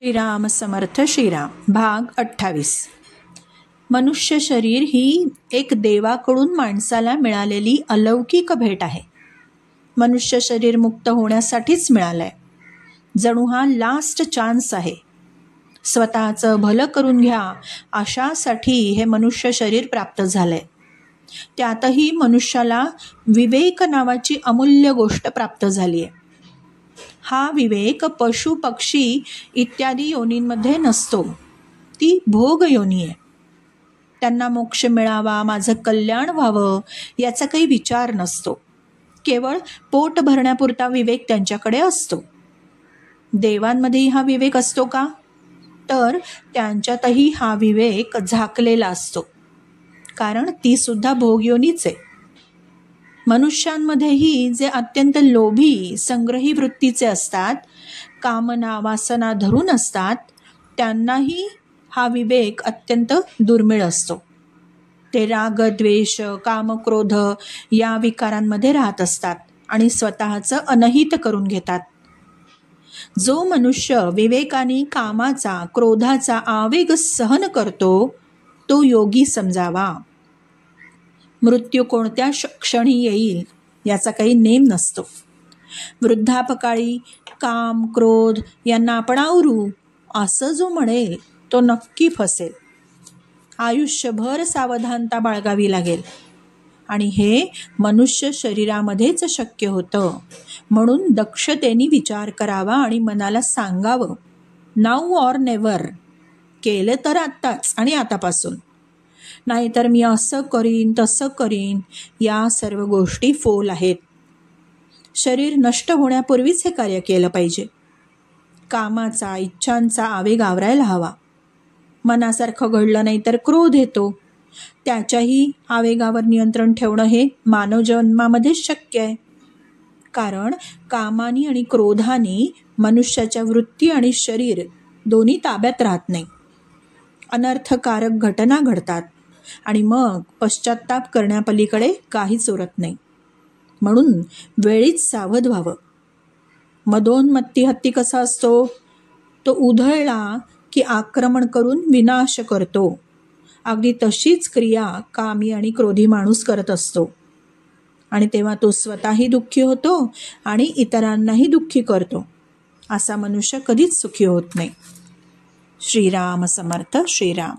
श्रीराम समर्थ श्रीराम. भाग 28. मनुष्य शरीर ही एक देवाकडून माणसाला मिळालेली अलौकिक भेट आहे. मनुष्य शरीर मुक्त होण्यासाठीच मिळालंय. जणू हा लास्ट चान्स आहे. स्वतःचं भलं करून घ्या अशासाठी हे मनुष्य शरीर प्राप्त झालंय. त्यातही मनुष्याला विवेक नावाची अमूल्य गोष्ट प्राप्त झाली आहे. हा विवेक पशु पक्षी इत्यादी योनींमध्ये नसतो. ती भोग योनी आहे. त्यांना मोक्ष मिळावा, माझं कल्याण व्हावं याचा काही विचार नसतो. केवळ पोट भरण्यापुरता विवेक त्यांच्याकडे असतो. देवांमध्येही हा विवेक असतो का? तर त्यांच्यातही हा विवेक झाकलेला असतो. कारण ती सुद्धा भोगयोनीच आहे. मनुष्यांमध्येही जे अत्यंत लोभी संग्रही वृत्तीचे असतात, कामना वासना धरून असतात, त्यांनाही हा विवेक अत्यंत दुर्मिळ असतो. ते राग द्वेष काम क्रोध या विकारांमध्ये राहत असतात आणि स्वतःचं अनहित करून घेतात. जो मनुष्य विवेकाने कामाचा क्रोधाचा आवेग सहन करतो तो योगी समजावा. मृत्यू कोणत्या क्षणी येईल याचा काही नेम नसतो. वृद्धापकाळी काम क्रोध यांना आपण आवरू असं जो म्हणेल तो नक्की फसेल. आयुष्यभर सावधानता बाळगावी लागेल आणि हे मनुष्य शरीरामध्येच शक्य होतं. म्हणून दक्षतेने विचार करावा आणि मनाला सांगावं, नाऊ ऑर नेव्हर. केलं तर आत्ताच आणि आतापासून, नाहीतर मी असं करीन तसं करीन. या सर्व गोष्टी फोल आहेत. शरीर नष्ट होण्यापूर्वीच हे कार्य केलं पाहिजे. कामाचा इच्छांचा आवेग आवरायला हवा. मनासारखं घडलं नाही तर क्रोध येतो. त्याच्याही आवेगावर नियंत्रण ठेवणं हे मानव जन्मामध्येच शक्य आहे. कारण कामानी आणि क्रोधाने मनुष्याच्या वृत्ती आणि शरीर दोन्ही ताब्यात राहत नाही. अनर्थकारक घटना घडतात आणि मग पश्चाताप करण्यापलीकडे काहीच उरत नाही. म्हणून वेळीच सावध व्हावं. मदोन्मत्ती हत्ती कसा असतो? तो उधळला की आक्रमण करून विनाश करतो. अगदी तशीच क्रिया कामी आणि क्रोधी माणूस करत असतो आणि तेव्हा तो स्वतःही दुःखी होतो आणि इतरांनाही दुःखी करतो. असा मनुष्य कधीच सुखी होत नाही. श्रीराम समर्थ श्रीराम.